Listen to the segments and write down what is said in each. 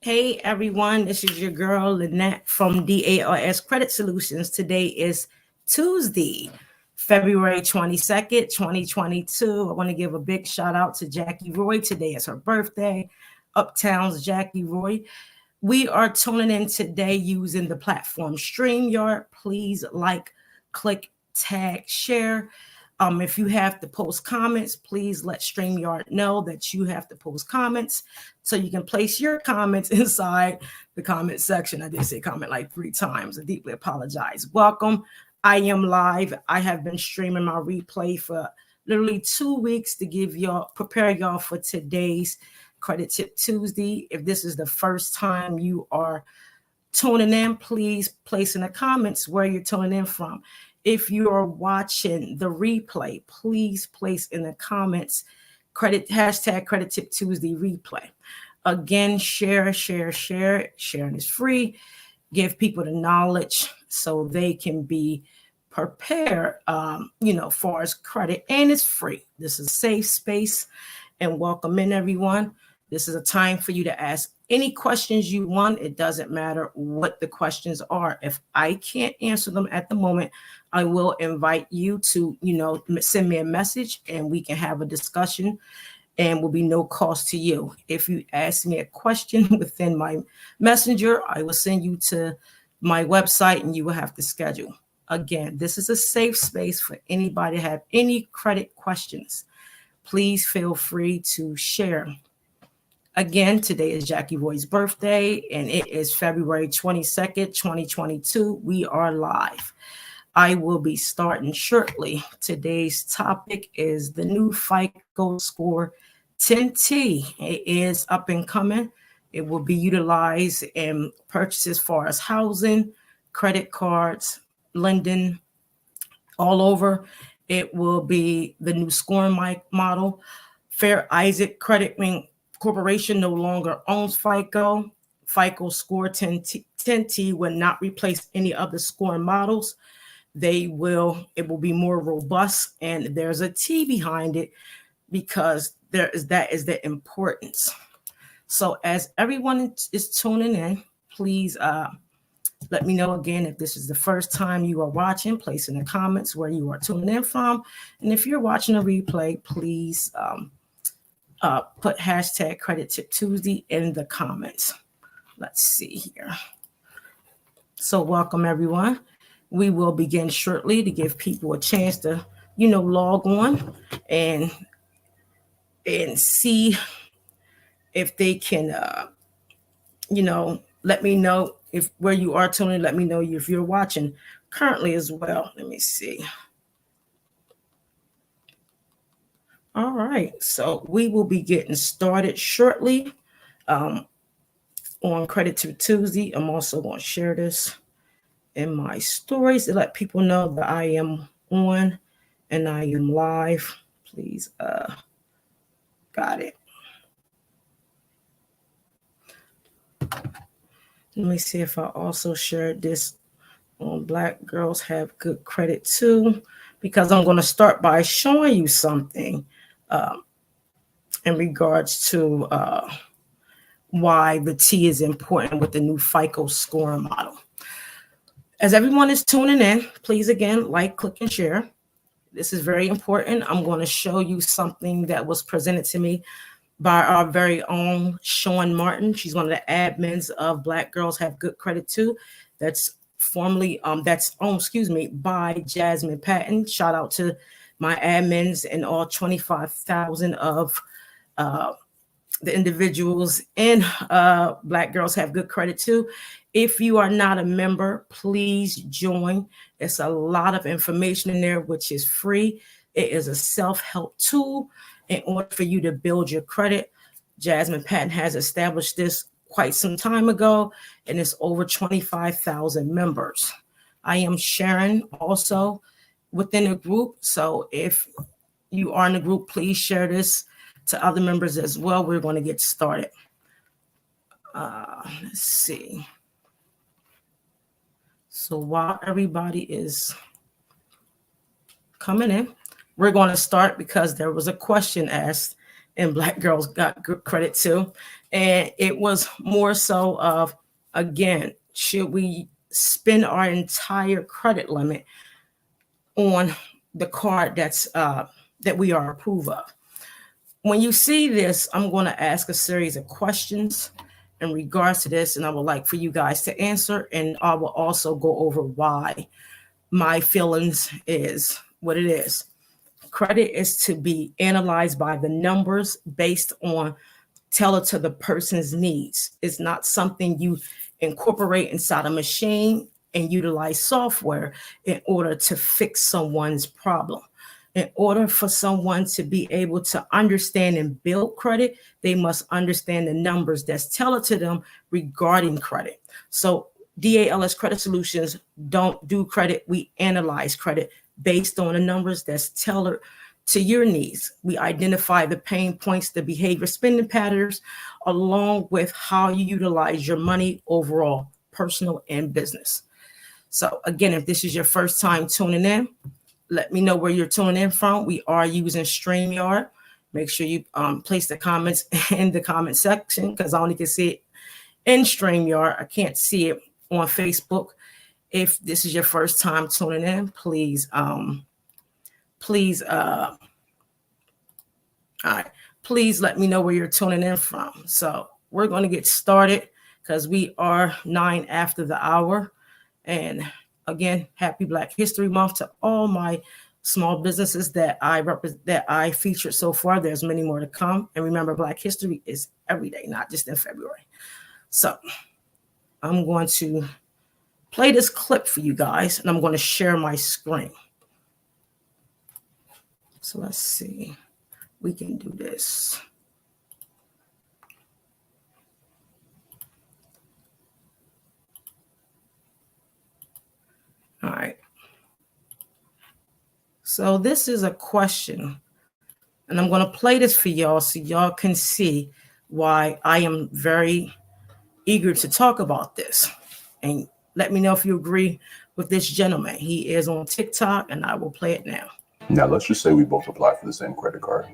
Hey everyone, this is your girl Lynette from DARS Credit Solutions. Today is Tuesday, February 22nd, 2022. I want to give a big shout out to Jackie Roy. Today is her birthday. Uptown's Jackie Roy. We are tuning in today using the platform StreamYard. Please like, click, tag, share. If you have to post comments, please let StreamYard know that you have to post comments so you can place your comments inside the comment section. I did say comment like 3 times. I deeply apologize. Welcome. I am live. I have been streaming my replay for literally 2 weeks to prepare y'all for today's Credit Tip Tuesday. If this is the first time you are tuning in, please place in the comments where you're tuning in from. If you are watching the replay, please place in the comments hashtag Credit Tip Tuesday replay. Again, share. Sharing is free. Give people the knowledge so they can be prepared, far as credit, and it's free. This is a safe space, and welcome in everyone. This is a time for you to ask any questions you want. It doesn't matter what the questions are. If I can't answer them at the moment, I will invite you to, send me a message and we can have a discussion and will be no cost to you. If you ask me a question within my messenger, I will send you to my website and you will have to schedule. Again, this is a safe space for anybody to have any credit questions. Please feel free to share. Again, today is Jackie Roy's birthday, and it is February 22nd, 2022. We are live. I will be starting shortly. Today's topic is the new FICO Score 10T. It is up and coming. It will be utilized in purchases as far as housing, credit cards, lending, all over. It will be the new scoring model. Fair Isaac Credit Corporation no longer owns FICO. FICO Score 10T will not replace any of the scoring models. It will be more robust, and there's a T behind it because that is the importance. So as everyone is tuning in, please let me know again if this is the first time you are watching. Place in the comments where you are tuning in from, and if you're watching a replay, please put hashtag Credit Tip Tuesday in the comments. Let's see here. So welcome everyone. We will begin shortly to give people a chance to, log on and see if they can, let me know if where you are tuning. Let me know if you're watching currently as well. Let me see. All right, so we will be getting started shortly on Credit Tip Tuesday. I'm also going to share this in my stories to let people know that I am on and I am live. Please, got it. Let me see if I also shared this on Black Girls Have Good Credit Too, because I'm going to start by showing you something in regards to why the T is important with the new FICO scoring model. As everyone is tuning in, please again, like, click, and share. This is very important. I'm going to show you something that was presented to me by our very own Sean Martin. She's one of the admins of Black Girls Have Good Credit Too. That's formerly, by Jasmine Patton. Shout out to my admins and all 25,000 of the individuals in Black Girls Have Good Credit Too. If you are not a member, please join. It's a lot of information in there, which is free. It is a self-help tool in order for you to build your credit. Jasmine Patton has established this quite some time ago, and it's over 25,000 members. I am sharing also within the group. So if you are in the group, please share this to other members as well. We're going to get started. Let's see. So while everybody is coming in, we're going to start because there was a question asked and Black girls got good credit too. And it was more so of, again, should we spend our entire credit limit on the card that we are approved of? When you see this, I'm going to ask a series of questions in regards to this, and I would like for you guys to answer. And I will also go over why my feelings is what it is. Credit is to be analyzed by the numbers based on tailored to the person's needs. It's not something you incorporate inside a machine and utilize software in order to fix someone's problem. In order for someone to be able to understand and build credit, they must understand the numbers that's tailored to them regarding credit. So DALS Credit Solutions don't do credit. We analyze credit based on the numbers that's tailored to your needs. We identify the pain points, the behavior spending patterns, along with how you utilize your money overall, personal and business. So again, if this is your first time tuning in, let me know where you're tuning in from. We are using StreamYard. Make sure you place the comments in the comment section, because I only can see it in StreamYard. I can't see it on Facebook. If this is your first time tuning in, please, please let me know where you're tuning in from. So we're going to get started because we are 9 after the hour. And again, happy Black History Month to all my small businesses that I featured so far. There's many more to come. And remember, Black History is every day, not just in February. So I'm going to play this clip for you guys, and I'm going to share my screen. So let's see. We can do this. All right. So this is a question, and I'm going to play this for y'all so y'all can see why I am very eager to talk about this. And let me know if you agree with this gentleman. He is on TikTok, and I will play it now. Now, let's just say we both apply for the same credit card.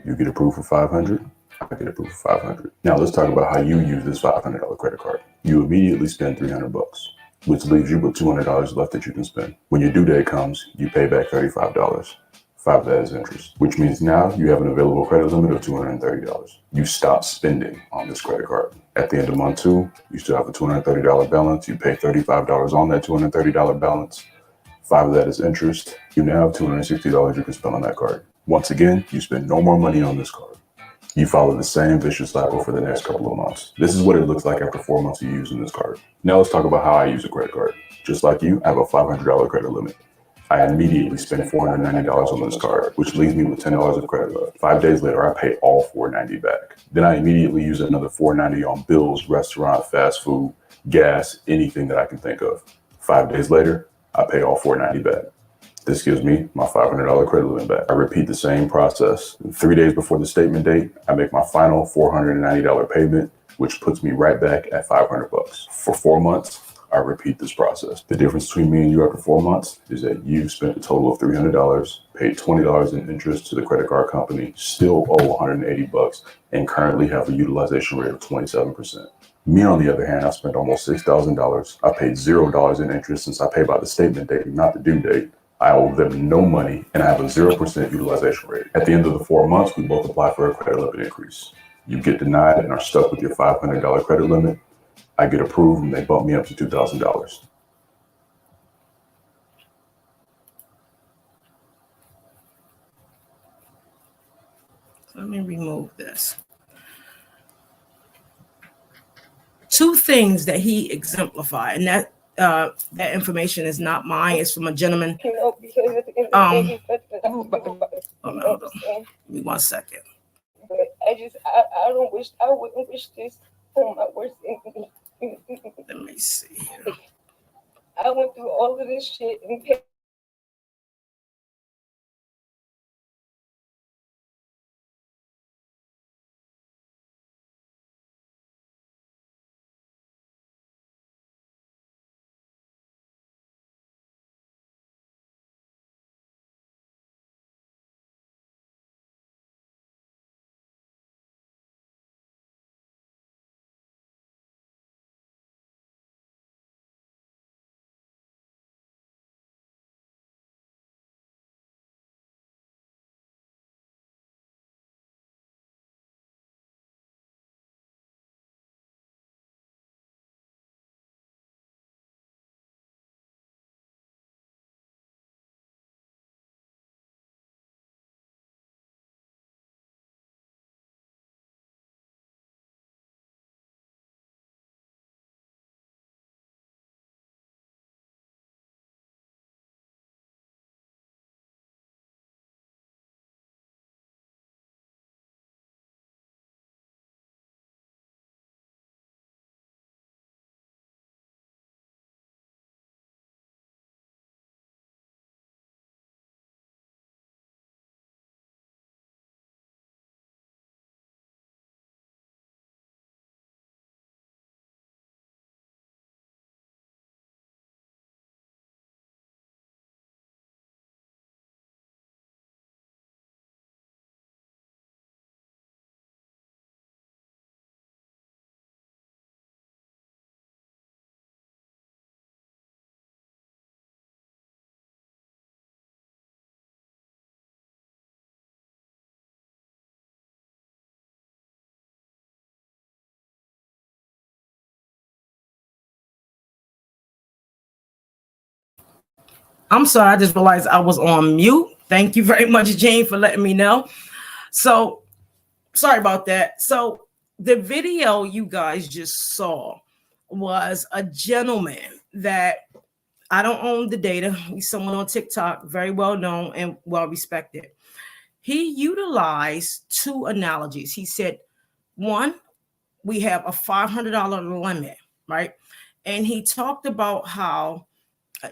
You get approved for $500, I get approved for $500. Now, let's talk about how you use this $500 credit card. You immediately spend $300, which leaves you with $200 left that you can spend. When your due date comes, you pay back $35. 5 of that is interest, which means now you have an available credit limit of $230. You stop spending on this credit card. At the end of month 2, you still have a $230 balance. You pay $35 on that $230 balance. 5 of that is interest. You now have $260 you can spend on that card. Once again, you spend no more money on this card. You follow the same vicious cycle for the next couple of months. This is what it looks like after 4 months of using this card. Now let's talk about how I use a credit card. Just like you, I have a $500 credit limit. I immediately spend $490 on this card, which leaves me with $10 of credit left. 5 days later, I pay all $490 back. Then I immediately use another $490 on bills, restaurant, fast food, gas, anything that I can think of. 5 days later, I pay all $490 back. This gives me my $500 credit limit back. I repeat the same process. 3 days before the statement date, I make my final $490 payment, which puts me right back at $500. For 4 months, I repeat this process. The difference between me and you after 4 months is that you spent a total of $300, paid $20 in interest to the credit card company, still owe $180, and currently have a utilization rate of 27%. Me, on the other hand, I spent almost $6,000. I paid $0 in interest since I pay by the statement date, not the due date. I owe them no money, and I have a 0% utilization rate. At the end of the 4 months, we both apply for a credit limit increase. You get denied and are stuck with your $500 credit limit. I get approved, and they bump me up to $2,000. Let me remove this. 2 things that he exemplified, and that information is not mine. It's from a gentleman. Hold on. Give me 1 second. But I wouldn't wish this on my worst enemy. Let me see here. I went through all of this shit and paid I'm sorry, I just realized I was on mute. Thank you very much, Jane, for letting me know. So sorry about that. So the video you guys just saw was a gentleman that I don't own the data. He's someone on TikTok, very well known and well respected. He utilized two analogies. He said, one, we have a $500 limit, right? And he talked about how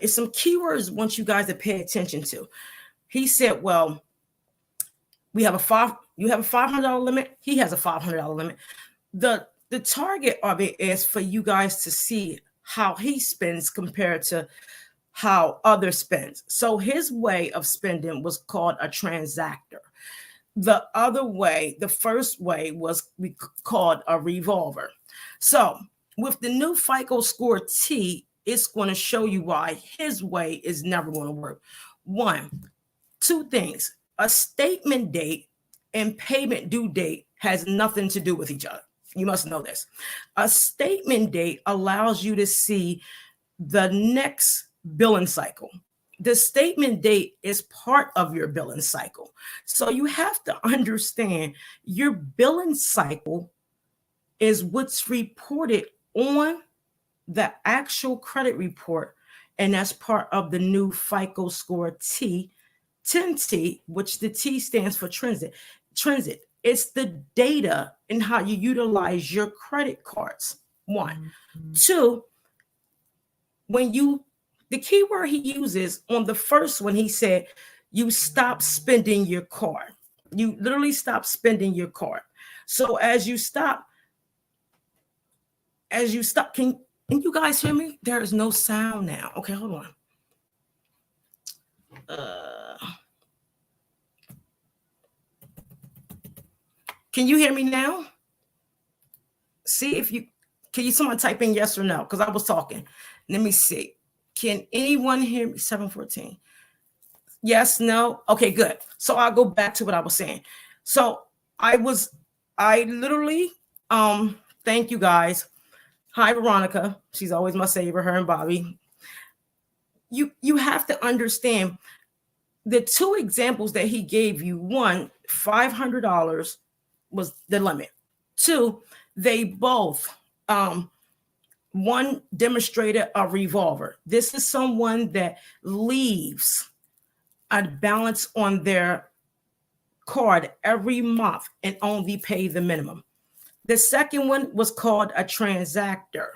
it's some keywords I want you guys to pay attention to. He said, well, you have a $500 limit. He has a $500 limit. The target of it is for you guys to see how he spends compared to how others spend. So his way of spending was called a transactor. The other way, the first way was called a revolver. So with the new FICO Score T, it's going to show you why his way is never going to work. One, two things. A statement date and payment due date has nothing to do with each other. You must know this. A statement date allows you to see the next billing cycle. The statement date is part of your billing cycle. So you have to understand your billing cycle is what's reported on the actual credit report. And that's part of the new FICO Score T, 10T, which the T stands for transit. It's the data and how you utilize your credit cards. One. Two, the keyword he uses on the first one, he said, you stop spending your card. You literally stop spending your card. So as you stop, can you guys hear me? There is no sound now. Okay, hold on. Can you hear me now? See if someone type in yes or no? Because I was talking. Let me see. Can anyone hear me? 714. Yes, no. Okay, good. So I'll go back to what I was saying. So I literally, thank you guys. Hi, Veronica. She's always my savior, her and Bobby. You have to understand the two examples that he gave you. One, $500 was the limit. Two, they both, one demonstrated a revolver. This is someone that leaves a balance on their card every month and only pay the minimum. The second one was called a transactor,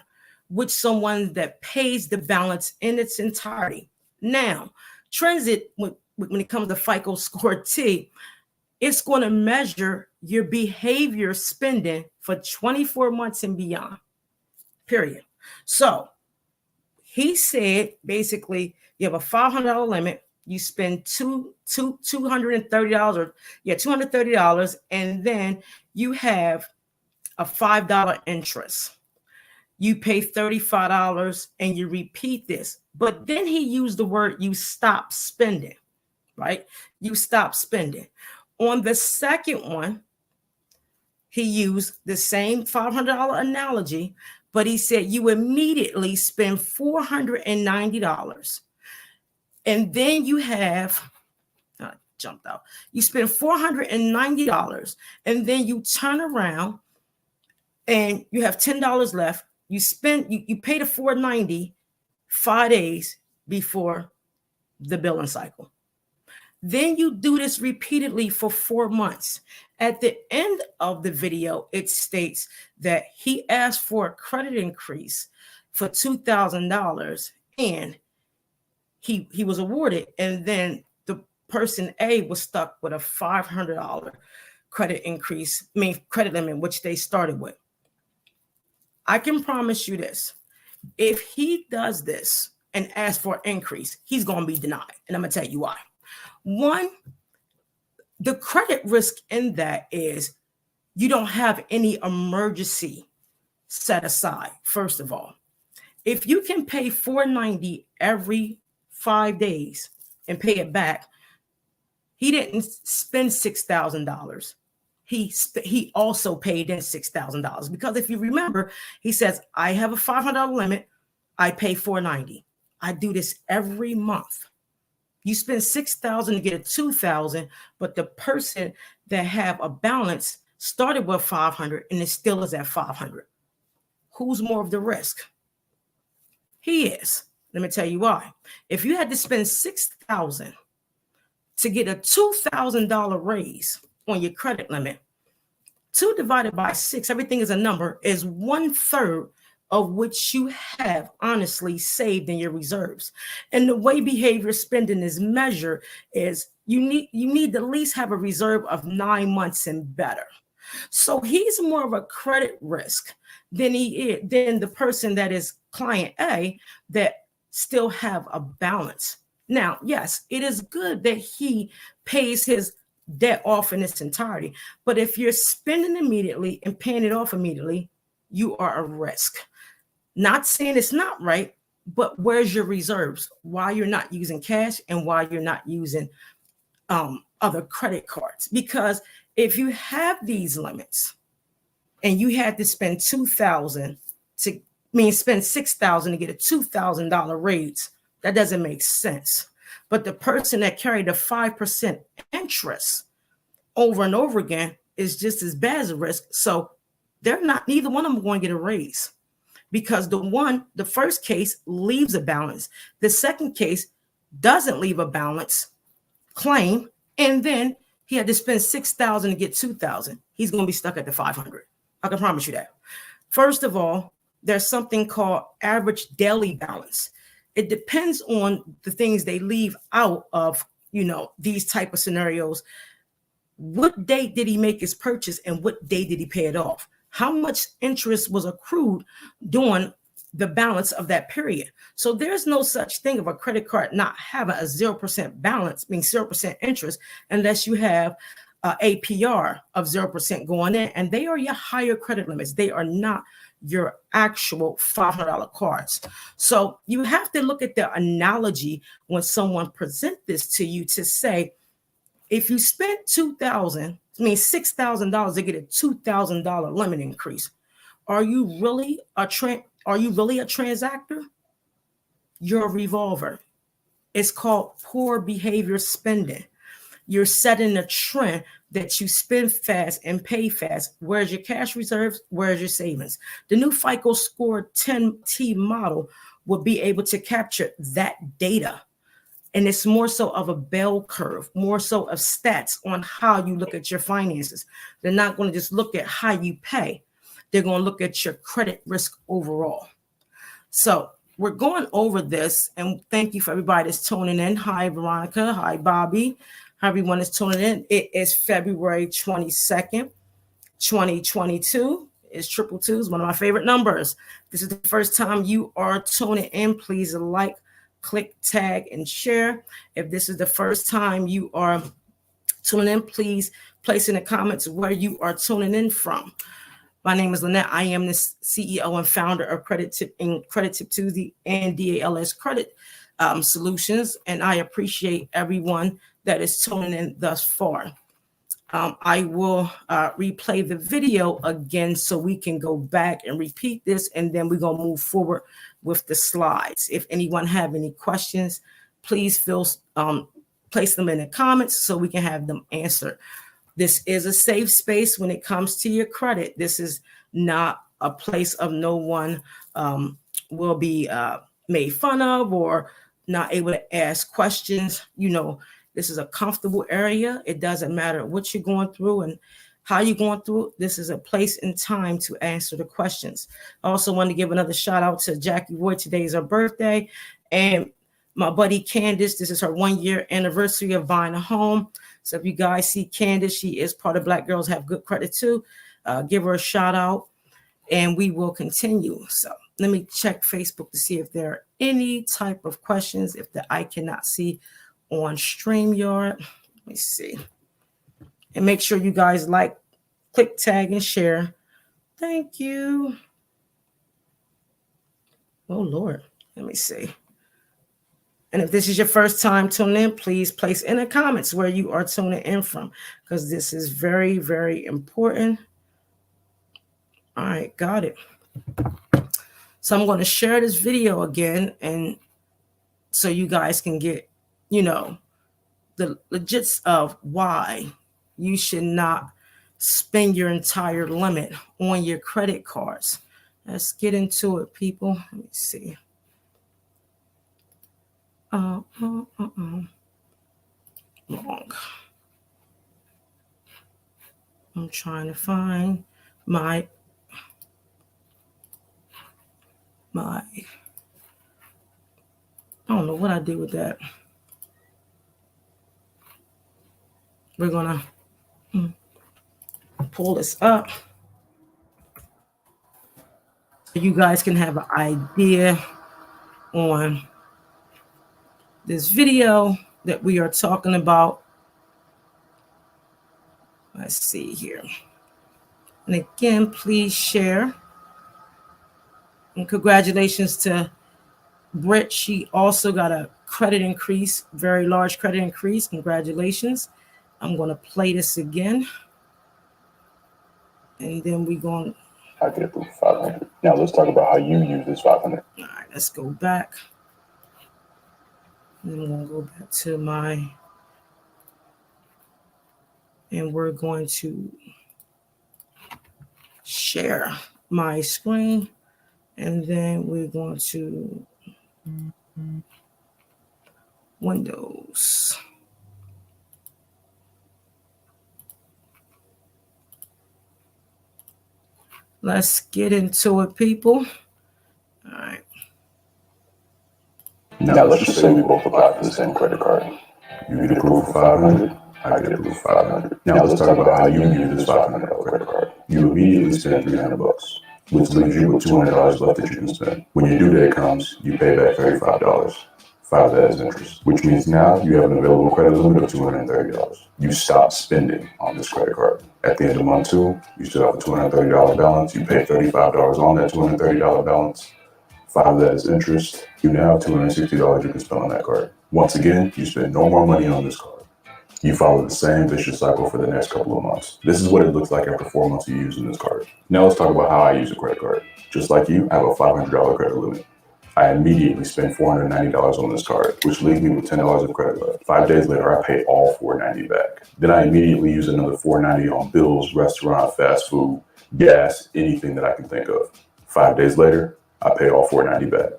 which someone that pays the balance in its entirety. Now, transit, when it comes to FICO Score T, it's going to measure your behavior spending for 24 months and beyond, period. So he said, basically, you have a $500 limit. You spend $230, $230, and then you have a $5 interest. You pay $35 and you repeat this. But then he used the word you stop spending, right? You stop spending. On the second one, he used the same $500 analogy, but he said you immediately spend $490. And then you have, jumped out. You spend $490 and then you turn around and you have $10 left. You pay the $490 5 days before the billing cycle. Then you do this repeatedly for 4 months. At the end of the video, it states that he asked for a credit increase for $2,000 and he was awarded. And then the person A was stuck with a $500 credit limit, which they started with. I can promise you this. If he does this and asks for an increase, he's going to be denied. And I'm going to tell you why. One, the credit risk in that is you don't have any emergency set aside, first of all. If you can pay $490 every 5 days and pay it back, he didn't spend $6,000. He also paid in $6,000 because if you remember, he says, I have a $500 limit. I pay $490. I do this every month. You spend 6,000 to get a 2,000, but the person that have a balance started with 500 and it still is at 500. Who's more of the risk? He is. Let me tell you why. If you had to spend 6,000 to get a $2,000 raise on your credit limit, 2 divided by 6, everything is a number, is 1/3 of which you have honestly saved in your reserves. And the way behavior spending is measured is you need to at least have a reserve of 9 months and better. So he's more of a credit risk than the person that is client A that still have a balance. Now, yes, it is good that he pays his debt off in its entirety, but if you're spending immediately and paying it off immediately, you are a risk. Not saying it's not right, but where's your reserves? Why you're not using cash and why you're not using other credit cards? Because if you have these limits and you had to spend 2,000 to spend 6,000 to get a $2,000 raise, that doesn't make sense. But the person that carried a 5% interest over and over again is just as bad as a risk. So neither one of them going to get a raise, because the first case leaves a balance. The second case doesn't leave a balance claim. And then he had to spend 6,000 to get 2,000. He's going to be stuck at the 500. I can promise you that. First of all, there's something called average daily balance. It depends on the things they leave out of, these type of scenarios. What date did he make his purchase and what day did he pay it off? How much interest was accrued during the balance of that period? So there's no such thing of a credit card not having a 0% balance, meaning 0% interest, unless you have APR of 0% going in, and they are your higher credit limits. They are not your actual $500 cards. So you have to look at the analogy when someone presents this to you to say, if you spent $6,000 to get a $2,000 limit increase, are you really a transactor? You're a revolver. It's called poor behavior spending. You're setting a trend that you spend fast and pay fast. Where's your cash reserves? Where's your savings? The new FICO Score 10T model will be able to capture that data. And it's more so of a bell curve, more so of stats on how you look at your finances. They're not going to just look at how you pay. They're going to look at your credit risk overall. So we're going over this, and thank you for everybody that's tuning in. Hi, Veronica. Hi, Bobby. How everyone is tuning in. It is February 22nd, 2022. It's 222. It's one of my favorite numbers. This is the first time you are tuning in. Please like, click, tag, and share. If this is the first time you are tuning in, please place in the comments where you are tuning in from. My name is Lynette. I am the CEO and founder of Credit Tip Tuesday and DALS Credit Solutions, and I appreciate everyone that is tuning in thus far. I will replay the video again so we can go back and repeat this, and then we're going to move forward with the slides. If anyone have any questions, please place them in the comments so we can have them answered. This is a safe space when it comes to your credit. This is not a place of no one will be made fun of or not able to ask questions. This is a comfortable area. It doesn't matter what you're going through and how you're going through it. This is a place and time to answer the questions. I also want to give another shout out to Jackie Roy. Today is her birthday. And my buddy Candace, this is her 1-year anniversary of buying a home. So if you guys see Candace, she is part of Black Girls Have Good Credit too. Give her a shout out and we will continue. So let me check Facebook to see if there are any type of questions if I cannot see on StreamYard. Let me see. And make sure you guys like, click, tag, and share. Thank you. Oh, Lord. Let me see. And if this is your first time tuning in, please place in the comments where you are tuning in from, because this is very, very important. All right, got it. So I'm going to share this video again, and so you guys can get you know, the legits of why you should not spend your entire limit on your credit cards. Let's get into it, people. Let me see. Wrong. I'm trying to find my I don't know what I did with that. We're gonna pull this up so you guys can have an idea on this video that we are talking about. Let's see here. And again, please share. And congratulations to Britt. She also got a credit increase, very large credit increase. Congratulations. I'm going to play this again. And then we're going. I get approved for 500. Now let's talk about how you use this 500. All right, let's go back. And I'm going to go back to my. And we're going to share my screen. And then we're going to Windows. Let's get into it, people. All right. Now let's just say we both apply for the same credit card. You get approved for 500. I get approved for 500. Now let's talk about how you use this $500 credit card. You immediately spend 300 bucks, which leaves you with $200 left that you can spend. When your due date comes, you pay back $35. 5 of that is interest, which means now you have an available credit limit of $230. You stop spending on this credit card. At the end of month 2, you still have a $230 balance. You pay $35 on that $230 balance. 5 of that is interest. You now have $260 you can spend on that card. Once again, you spend no more money on this card. You follow the same vicious cycle for the next couple of months. This is what it looks like after 4 months of using this card. Now let's talk about how I use a credit card. Just like you, I have a $500 credit limit. I immediately spend $490 on this card, which leaves me with $10 of credit left. 5 days later, I pay all $490 back. Then I immediately use another $490 on bills, restaurant, fast food, gas, anything that I can think of. 5 days later, I pay all $490 back.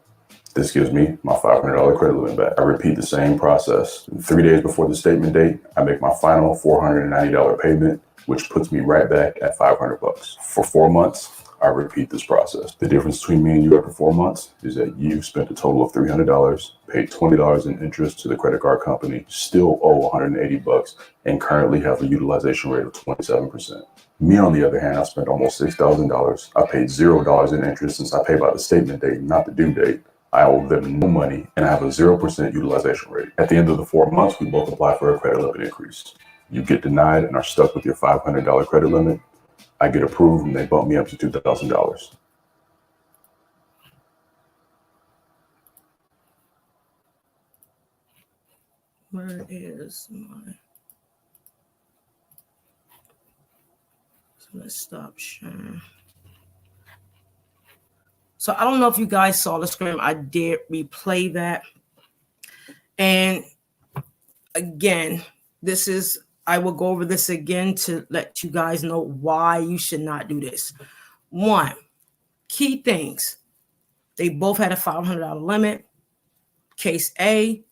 This gives me my $500 credit limit back. I repeat the same process. 3 days before the statement date, I make my final $490 payment, which puts me right back at 500 bucks. For 4 months, I repeat this process. The difference between me and you after 4 months is that you spent a total of $300, paid $20 in interest to the credit card company, still owe 180 bucks, and currently have a utilization rate of 27%. Me, on the other hand, I spent almost $6,000. I paid $0 in interest since I pay by the statement date, not the due date. I owe them no money, and I have a 0% utilization rate. At the end of the 4 months, we both apply for a credit limit increase. You get denied and are stuck with your $500 credit limit. I get approved, and they bump me up to $2,000. Where is my? So let's stop sharing. So I don't know if you guys saw the screen. I did replay that. And again, I will go over this again to let you guys know why you should not do this. 1, key things. They both had a $500 limit. Case A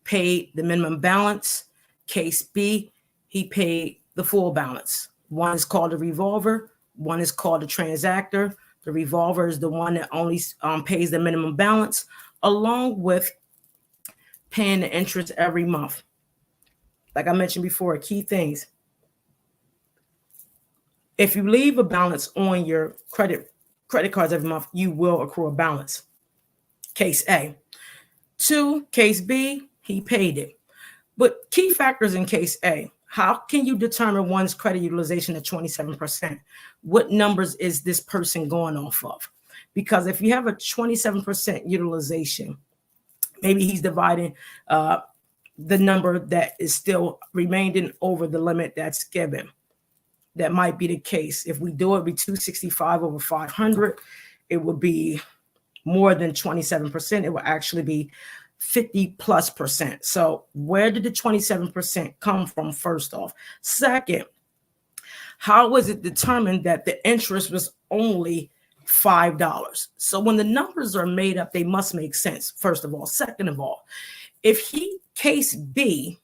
paid the minimum balance. Case B, he paid the full balance. One is called a revolver. One is called a transactor. The revolver is the one that only pays the minimum balance, along with paying the interest every month. Like I mentioned before, key things. If you leave a balance on your credit cards every month, you will accrue a balance. Case A. 2, case B, he paid it. But key factors in case A. How can you determine one's credit utilization at 27%? What numbers is this person going off of? Because if you have a 27% utilization, maybe he's dividing the number that is still remaining over the limit that's given. That might be the case. If we do it, be 265 over 500, it would be more than 27%. It will actually be 50+%. So where did the 27% come from, first off? Second, how was it determined that the interest was only $5? So when the numbers are made up, they must make sense, first of all. Second of all, if case B,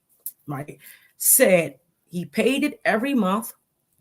right, said he paid it every month,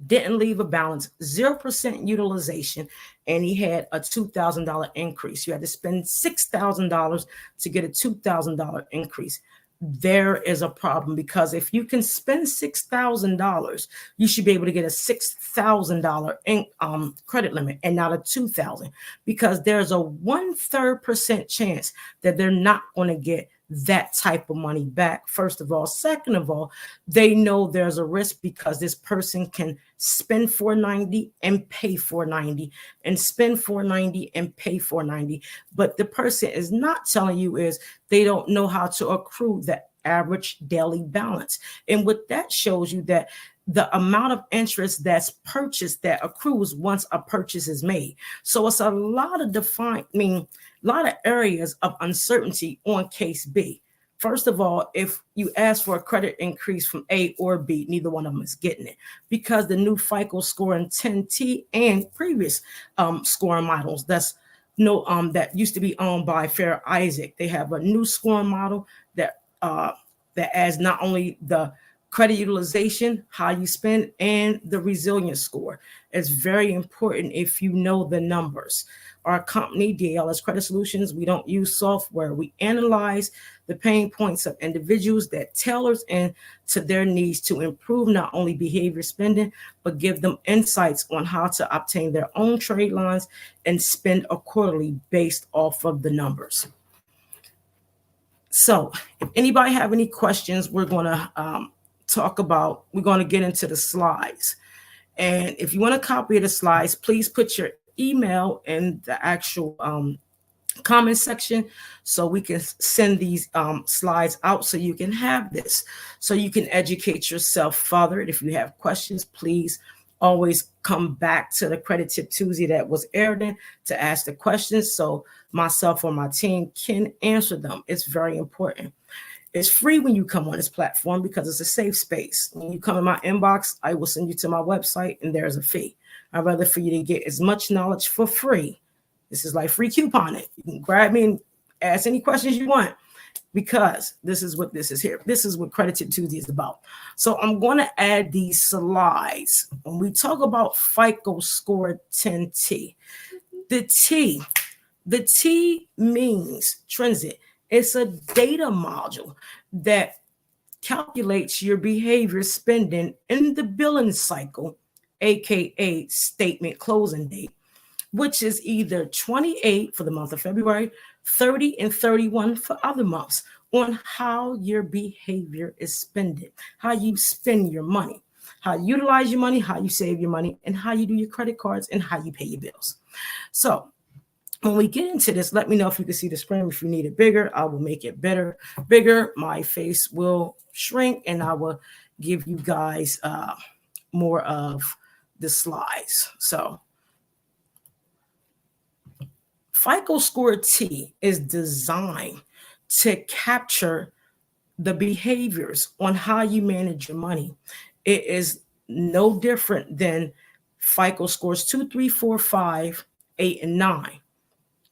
didn't leave a balance, 0% utilization, and he had a $2,000 increase. You had to spend $6,000 to get a $2,000 increase. There is a problem, because if you can spend $6,000, you should be able to get a $6,000 credit limit and not a $2,000, because there's a 1/3% chance that they're not going to get that type of money back, first of all. Second of all, they know there's a risk, because this person can spend $490 and pay $490 and spend $490 and pay $490. But the person is not telling you is they don't know how to accrue the average daily balance. And what that shows you, that the amount of interest that's purchased that accrues once a purchase is made. So it's a lot of a lot of areas of uncertainty on case B. First of all, if you ask for a credit increase from A or B, neither one of them is getting it, because the new FICO score in 10T and previous scoring models that used to be owned by Fair Isaac, they have a new scoring model that adds not only the credit utilization, how you spend, and the resilience score. It's very important if you know the numbers. Our company, DALS Credit Solutions, we don't use software. We analyze the pain points of individuals that tailors into their needs to improve not only behavior spending, but give them insights on how to obtain their own trade lines and spend accordingly based off of the numbers. So if anybody have any questions, we're going to get into the slides. And if you want a copy of the slides, please put your email in the actual comment section, so we can send these slides out, so you can have this, so you can educate yourself further. If you have questions, please always come back to the Credit Tip Tuesday that was aired in to ask the questions, so myself or my team can answer them. It's very important. It's free when you come on this platform, because it's a safe space. When you come in my inbox, I will send you to my website, and there's a fee. I'd rather for you to get as much knowledge for free. This is like free couponing. You can grab me and ask any questions you want, because this is what this is here. This is what Credit Tip Tuesday is about. So I'm going to add these slides. When we talk about FICO Score 10T, the T means transit. It's a data module that calculates your behavior spending in the billing cycle, aka statement closing date, which is either 28 for the month of February, 30 and 31 for other months, on how your behavior is spending, how you spend your money, how you utilize your money, how you save your money, and how you do your credit cards, and how you pay your bills. So when we get into this, let me know if you can see the screen. If you need it bigger, I will make it bigger. My face will shrink, and I will give you guys more of the slides. So FICO Score T is designed to capture the behaviors on how you manage your money. It is no different than FICO Scores 2, 3, 4, 5, 8, and 9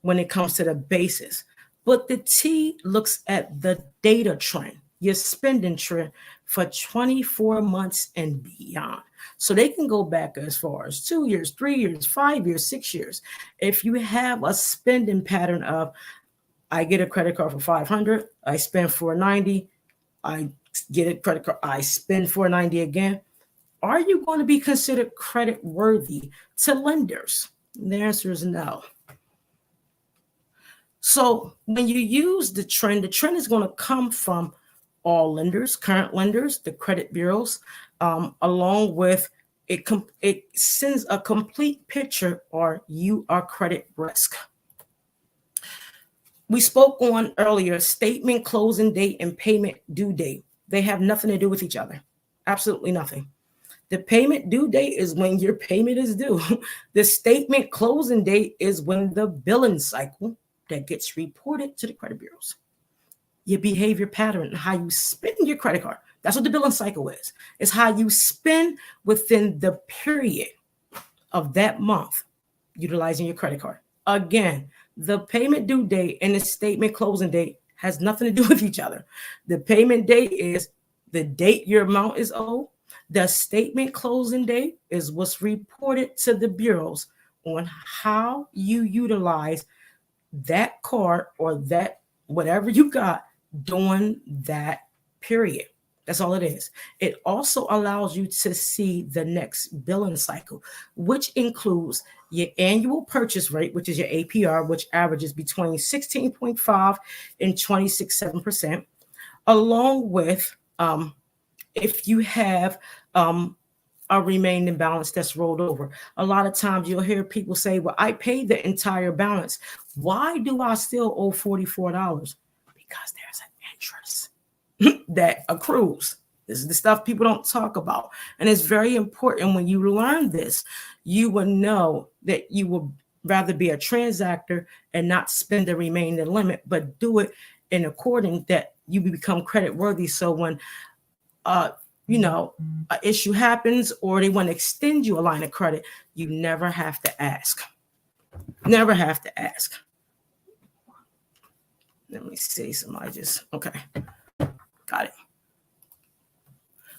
when it comes to the basis. But the T looks at the data trend, your spending trend for 24 months and beyond. So they can go back as far as 2 years, 3 years, 5 years, 6 years. If you have a spending pattern of, I get a credit card for $500, I spend $490, I get a credit card, I spend $490 again, are you going to be considered credit worthy to lenders? And the answer is no. So when you use the trend is going to come from all lenders, current lenders, the credit bureaus, along with it sends a complete picture, or you are credit risk. We spoke on earlier statement closing date and payment due date. They have nothing to do with each other. Absolutely nothing. The payment due date is when your payment is due. The statement closing date is when the billing cycle that gets reported to the credit bureaus. your behavior pattern, how you spend your credit card. That's what the billing cycle is. It's how you spend within the period of that month utilizing your credit card. Again, the payment due date and the statement closing date has nothing to do with each other. The payment date is the date your amount is owed. The statement closing date is what's reported to the bureaus on how you utilize that card or that whatever you got during that period. That's all it is. It also allows you to see the next billing cycle, which includes your annual purchase rate, which is your APR, which averages between 16.5 and 26.7%, along with if you have a remaining balance that's rolled over. A lot of times you'll hear people say, well, I paid the entire balance. Why do I still owe $44? Because there's an interest that accrues. This is the stuff people don't talk about. And it's very important when you learn this, you will know that you will rather be a transactor and not spend the remaining limit, but do it in accordance that you become credit worthy. So when an issue happens or they want to extend you a line of credit, you never have to ask. Never have to ask. Let me see. Okay. Got it.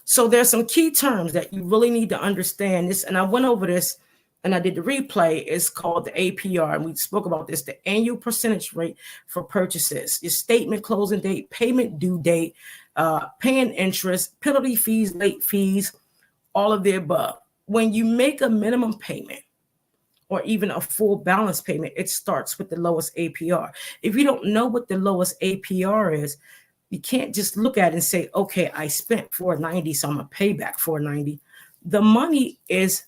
So there's some key terms that you really need to understand this. And I went over this and I did the replay. It's called the APR. And we spoke about this, the annual percentage rate for purchases, your statement closing date, payment due date, paying interest, penalty fees, late fees, all of the above. When you make a minimum payment or even a full balance payment, it starts with the lowest APR. If you don't know what the lowest APR is, you can't just look at it and say, okay, I spent $490, so I'm gonna pay back $490. The money is,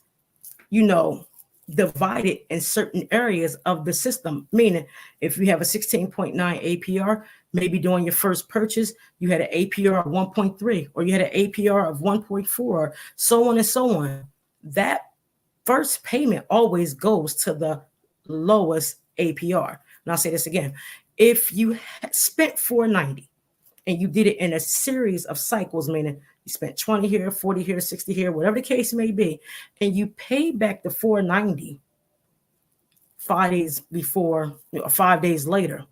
divided in certain areas of the system. Meaning, if you have a 16.9 APR, maybe during your first purchase, you had an APR of 1.3, or you had an APR of 1.4, so on and so on. That first payment always goes to the lowest APR. And I'll say this again. If you spent $490 and you did it in a series of cycles, meaning you spent 20 here, 40 here, 60 here, whatever the case may be, and you pay back the $490 5 days before, 5 days later,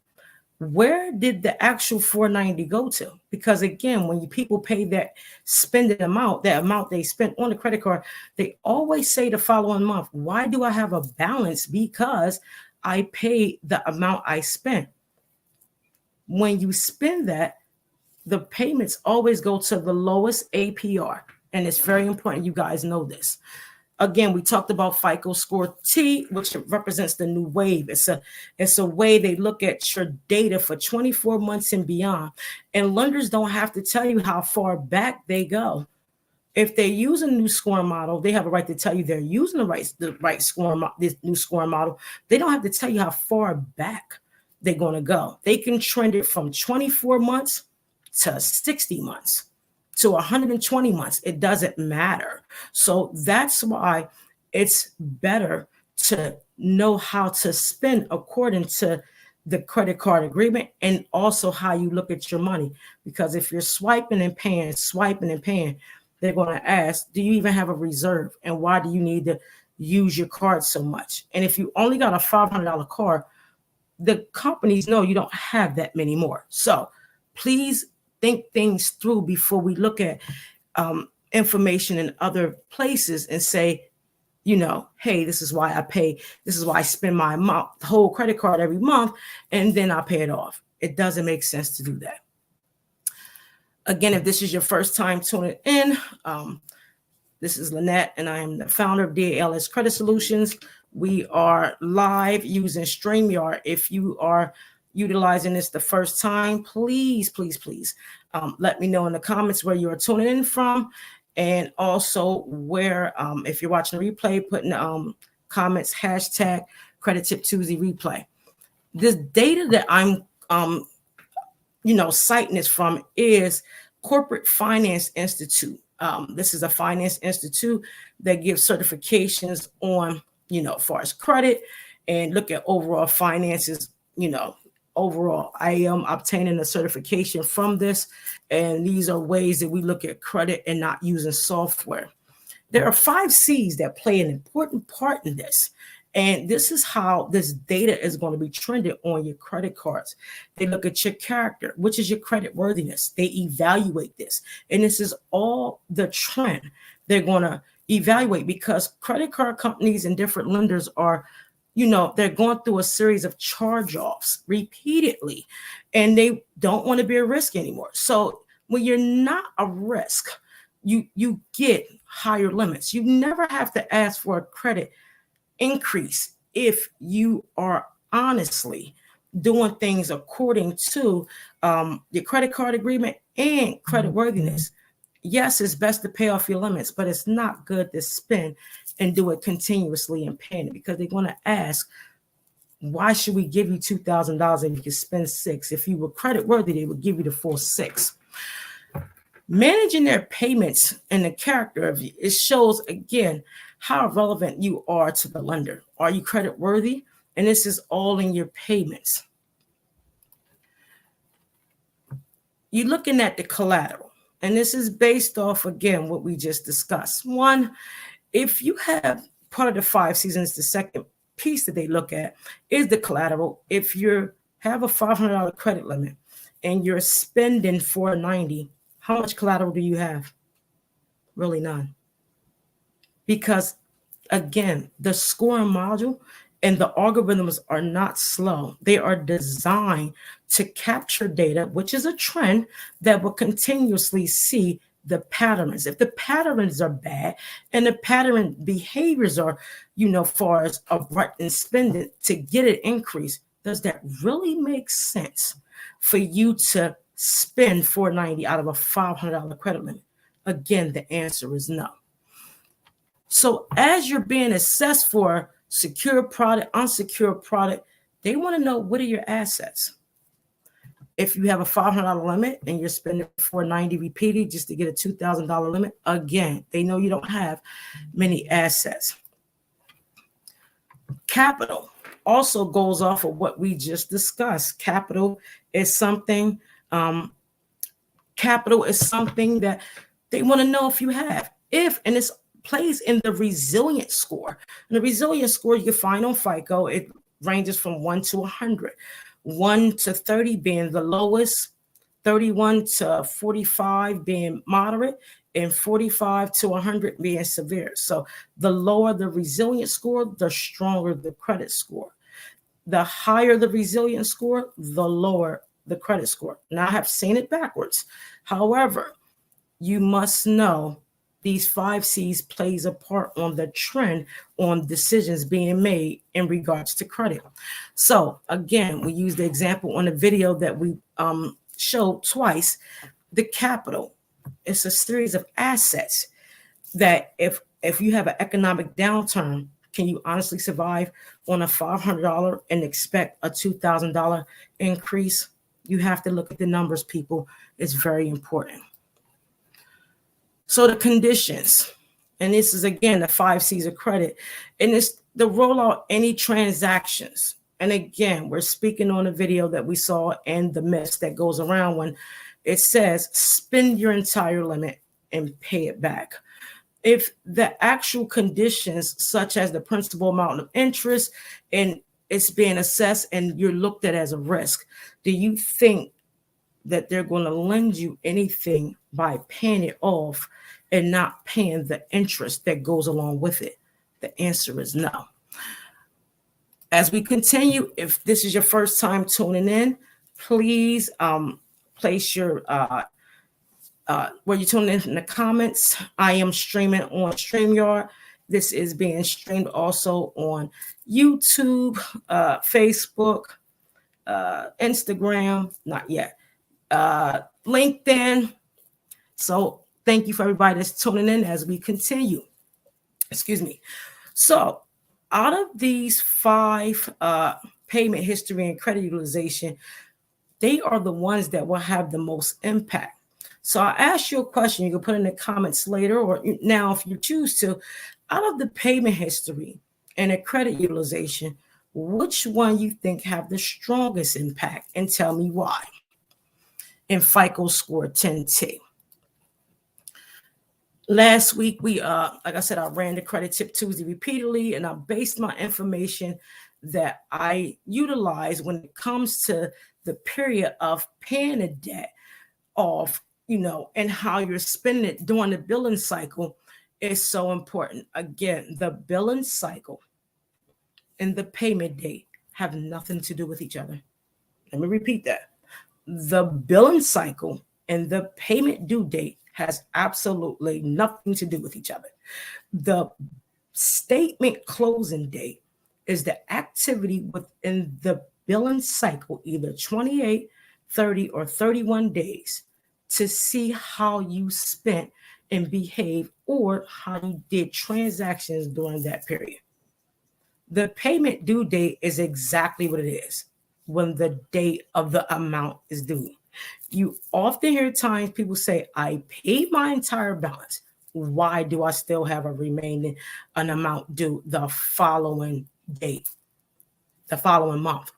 where did the actual $490 go to? Because again, when people pay that spending amount, that amount they spent on the credit card, they always say the following month, why do I have a balance? Because I paid the amount I spent. When you spend that, the payments always go to the lowest APR. And it's very important you guys know this. Again, we talked about FICO Score T, which represents the new wave. It's a way they look at your data for 24 months and beyond. And lenders don't have to tell you how far back they go. If they use a new scoring model, they have a right to tell you they're using the right scoring, this new scoring model. They don't have to tell you how far back they're going to go. They can trend it from 24 months to 60 months to 120 months. It doesn't matter. So that's why it's better to know how to spend according to the credit card agreement and also how you look at your money. Because if you're swiping and paying, they're going to ask, do you even have a reserve? And why do you need to use your card so much? And if you only got a $500 card, the companies know you don't have that many more. So please think things through before we look at information in other places and say, hey, this is why I pay. This is why I spend my whole credit card every month, and then I pay it off. It doesn't make sense to do that. Again, if this is your first time tuning in, this is Lynette, and I am the founder of DALS Credit Solutions. We are live using StreamYard. If you are utilizing this the first time, please let me know in the comments where you are tuning in from, and also where if you're watching the replay, put in the comments hashtag Credit Tip Tuesday replay. This data that I'm citing this from is Corporate Finance Institute. This is a finance institute that gives certifications on as far as credit and look at overall finances overall. I am obtaining a certification from this, and these are ways that we look at credit and not using software. There are 5 C's that play an important part in this. And this is how this data is going to be trended on your credit cards. They look at your character, which is your credit worthiness. They evaluate this. And this is all the trend they're going to evaluate, because credit card companies and different lenders are, they're going through a series of charge-offs repeatedly, and they don't want to be a risk anymore. So when you're not a risk, you get higher limits. You never have to ask for a credit increase if you are honestly doing things according to your credit card agreement and credit worthiness. Yes, it's best to pay off your limits, but it's not good to spend and do it continuously and paying it, because they're going to ask, why should we give you $2,000 if you can spend $6,000? If you were credit worthy, they would give you the full $6,000. Managing their payments and the character of you, it shows again how relevant you are to the lender. Are you credit worthy? And this is all in your payments. You're looking at the collateral, and this is based off, again, what we just discussed. One, if you have part of the 5 seasons, the second piece that they look at is the collateral. If you have a $500 credit limit and you're spending $490, how much collateral do you have? Really none. Because again, the scoring module and the algorithms are not slow. They are designed to capture data, which is a trend that will continuously see the patterns. If the patterns are bad and the pattern behaviors are, far as abrupt and spending to get an increase, does that really make sense for you to spend $490 out of a $500 credit limit? Again, the answer is no. So as you're being assessed for secure product, unsecured product, they want to know, what are your assets? If you have a $500 limit and you're spending $490 repeated just to get a $2,000 limit, again, they know you don't have many assets. Capital also goes off of what we just discussed. Capital is something that they want to know if you have. And it's plays in the resilience score. And the resilience score you can find on FICO, it ranges from 1 to 100. 1 to 30 being the lowest, 31 to 45 being moderate, and 45 to 100 being severe. So the lower the resilience score, the stronger the credit score. The higher the resilience score, the lower the credit score. Now, I have seen it backwards. However, you must know these 5 C's plays a part on the trend on decisions being made in regards to credit. So again, we use the example on the video that we showed twice. The capital, it's a series of assets that if you have an economic downturn, can you honestly survive on a $500 and expect a $2,000 increase? You have to look at the numbers, people. It's very important. So the conditions, and this is again the 5 C's of credit, and it's the rollout any transactions. And again, we're speaking on a video that we saw and the myths that goes around when it says spend your entire limit and pay it back. If the actual conditions, such as the principal amount of interest, and it's being assessed and you're looked at as a risk, do you think that they're going to lend you anything by paying it off and not paying the interest that goes along with it? The answer is no. As we continue, if this is your first time tuning in, please place your where you're tuning in the comments. I am streaming on StreamYard. This is being streamed also on YouTube, Facebook, Instagram, not yet, LinkedIn. So thank you for everybody that's tuning in as we continue. Excuse me. So out of these 5 payment history and credit utilization, they are the ones that will have the most impact. So I asked you a question. You can put in the comments later or now if you choose to. Out of the payment history and the credit utilization, which one you think have the strongest impact, and tell me why. In FICO Score 10T. Last week, like I said, I ran the Credit Tip Tuesday repeatedly, and I based my information that I utilize when it comes to the period of paying a debt off, and how you're spending it during the billing cycle is so important. Again, the billing cycle and the payment date have nothing to do with each other. Let me repeat that. The billing cycle and the payment due date has absolutely nothing to do with each other. The statement closing date is the activity within the billing cycle, either 28, 30, or 31 days, to see how you spent and behave or how you did transactions during that period. The payment due date is exactly what it is, when the date of the amount is due. You often hear times people say, I paid my entire balance. Why do I still have an amount due the following date, the following month?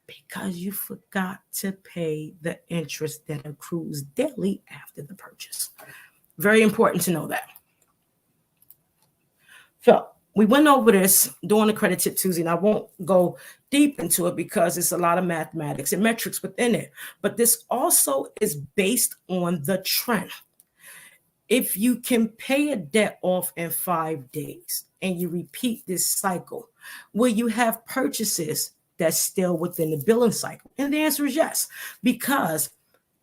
Because you forgot to pay the interest that accrues daily after the purchase. Very important to know that. So we went over this during the Credit Tip Tuesday, and I won't go deep into it because it's a lot of mathematics and metrics within it. But this also is based on the trend. If you can pay a debt off in 5 days and you repeat this cycle, will you have purchases that's still within the billing cycle? And the answer is yes, because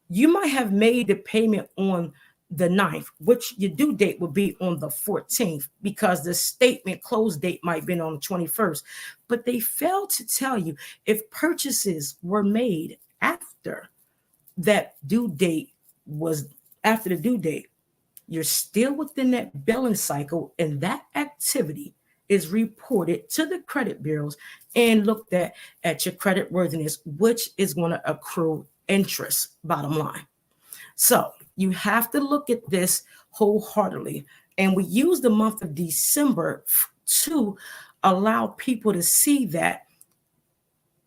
you might have made the payment on the 9th, which your due date would be on the 14th, because the statement close date might be on the 21st. But they failed to tell you if purchases were made after that due date was after the due date, you're still within that billing cycle, and that activity is reported to the credit bureaus and looked at your credit worthiness, which is going to accrue interest, bottom line. So you have to look at this wholeheartedly. And we use the month of December to allow people to see that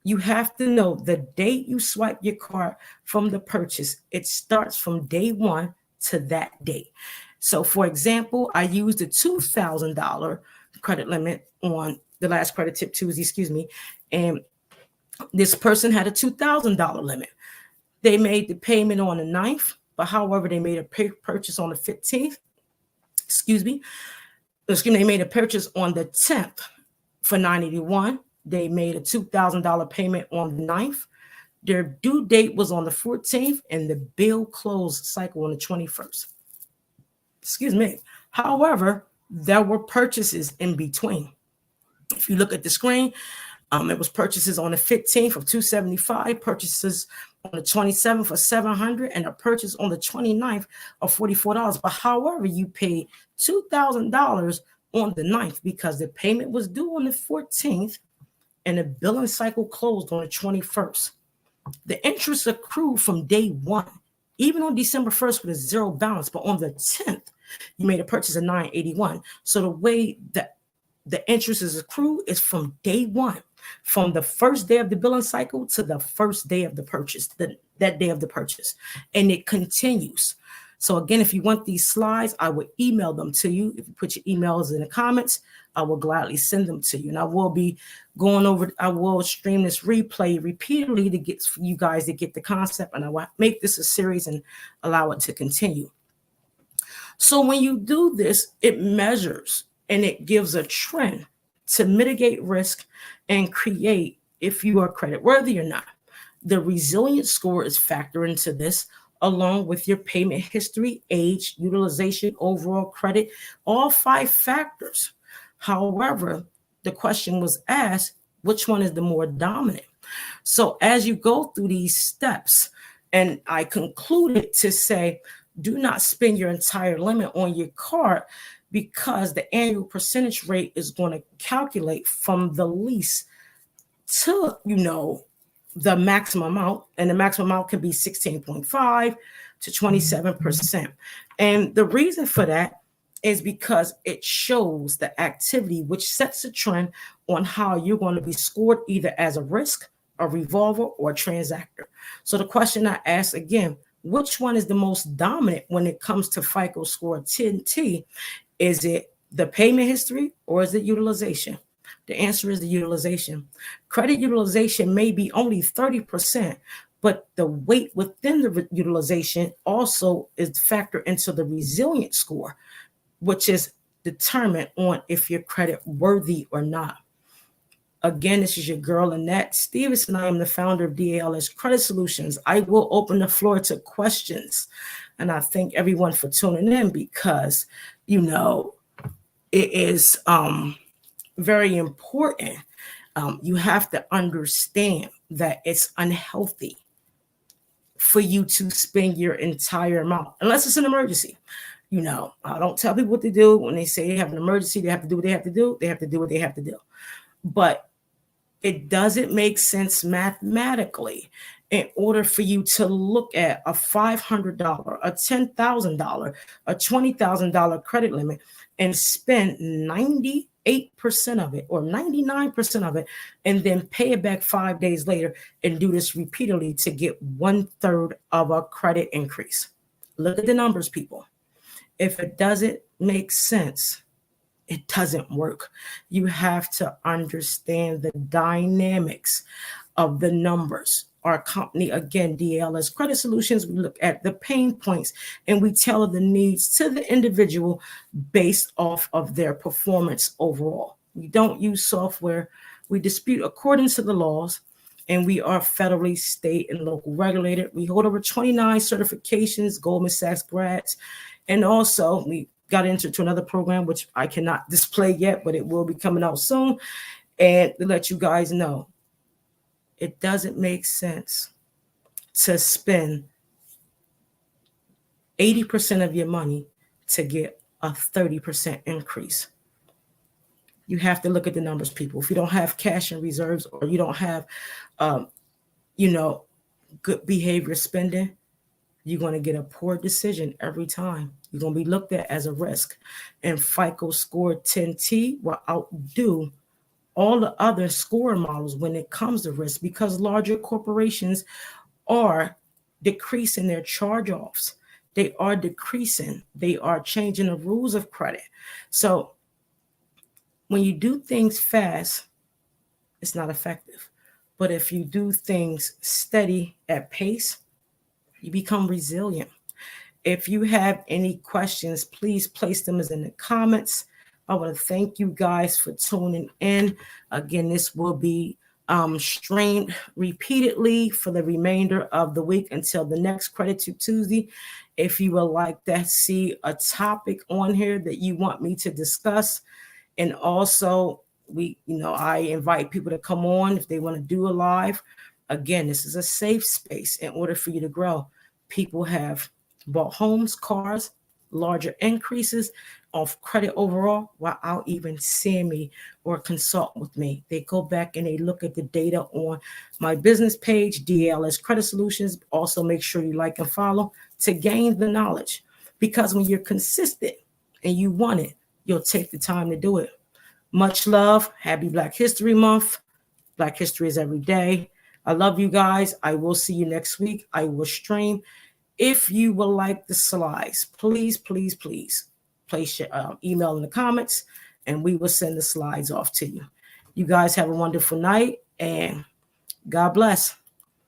you have to know the date you swipe your card from the purchase. It starts from day one to that date. So for example, I used a $2,000 credit limit on the last Credit Tip Tuesday, and this person had a $2,000 limit. They made the payment on the 9th, but however, they made a purchase on the 15th. They made a purchase on the 10th for $981. They made a $2,000 payment on the 9th. Their due date was on the 14th, and the bill closed cycle on the 21st. However, there were purchases in between. If you look at the screen, it was purchases on the 15th of $275, purchases on the 27th for $700, and a purchase on the 29th of $44. But however, you paid $2,000 on the 9th because the payment was due on the 14th and the billing cycle closed on the 21st. The interest accrued from day one, even on December 1st with a zero balance, but on the 10th, you made a purchase of $981. So the way that the interest is accrued is from day one, from the first day of the billing cycle to the first day of the purchase, that day of the purchase, and it continues. So again, if you want these slides, I will email them to you. If you put your emails in the comments, I will gladly send them to you. And I will be I will stream this replay repeatedly to get you guys to get the concept, and I will make this a series and allow it to continue. So when you do this, it measures and it gives a trend to mitigate risk and create if you are credit worthy or not. The resilience score is factored into this, along with your payment history, age, utilization, overall credit, all 5 factors. However, the question was asked, which one is the more dominant? So as you go through these steps, and I concluded to say, do not spend your entire limit on your card, because the annual percentage rate is going to calculate from the least to, the maximum amount, and the maximum amount can be 16.5 to 27%. And the reason for that is because it shows the activity, which sets a trend on how you're going to be scored either as a risk, a revolver, or a transactor. So the question I ask again, which one is the most dominant when it comes to FICO score 10T? Is it the payment history or is it utilization? The answer is the utilization. Credit utilization may be only 30%, but the weight within the utilization also is factored into the resilient score, which is determined on if you're credit worthy or not. Again, this is your girl, Annette Stevenson. I am the founder of DALS Credit Solutions. I will open the floor to questions. And I thank everyone for tuning in because, you know, it is very important. You have to understand that it's unhealthy for you to spend your entire amount, unless it's an emergency. You know, I don't tell people what to do when they say they have an emergency. They have to do what they have to do. They have to do what they have to do. But it doesn't make sense mathematically in order for you to look at a $500, a $10,000, a $20,000 credit limit and spend 98% of it or 99% of it and then pay it back 5 days later and do this repeatedly to get 1/3 of a credit increase. Look at the numbers, people. If it doesn't make sense, it doesn't work. You have to understand the dynamics of the numbers. Our company, again, DALS Credit Solutions, we look at the pain points and we tailor the needs to the individual based off of their performance overall. We don't use software. We dispute according to the laws, and we are federally, state, and local regulated. We hold over 29 certifications, Goldman Sachs grads, and also we got into another program, which I cannot display yet, but it will be coming out soon. And to let you guys know, it doesn't make sense to spend 80% of your money to get a 30% increase. You have to look at the numbers, people. If you don't have cash and reserves or you don't have, good behavior spending, you're going to get a poor decision every time. You're going to be looked at as a risk. And FICO Score 10T will outdo all the other score models when it comes to risk because larger corporations are decreasing their charge-offs. They are decreasing. They are changing the rules of credit. So when you do things fast, it's not effective. But if you do things steady at pace, you become resilient. If you have any questions, please place them in the comments. I want to thank you guys for tuning in. Again, this will be streamed repeatedly for the remainder of the week until the next Credit Tube Tuesday. If you would like to see a topic on here that you want me to discuss, and also I invite people to come on if they want to do a live. Again, this is a safe space in order for you to grow. People have bought homes, cars, larger increases of credit overall without even seeing me or consult with me. They go back and they look at the data on my business page, DALS Credit Solutions. Also, make sure you like and follow to gain the knowledge. Because when you're consistent and you want it, you'll take the time to do it. Much love. Happy Black History Month. Black History is every day. I love you guys. I will see you next week. I will stream. If you would like the slides, please place your email in the comments and we will send the slides off to you. You guys have a wonderful night and God bless.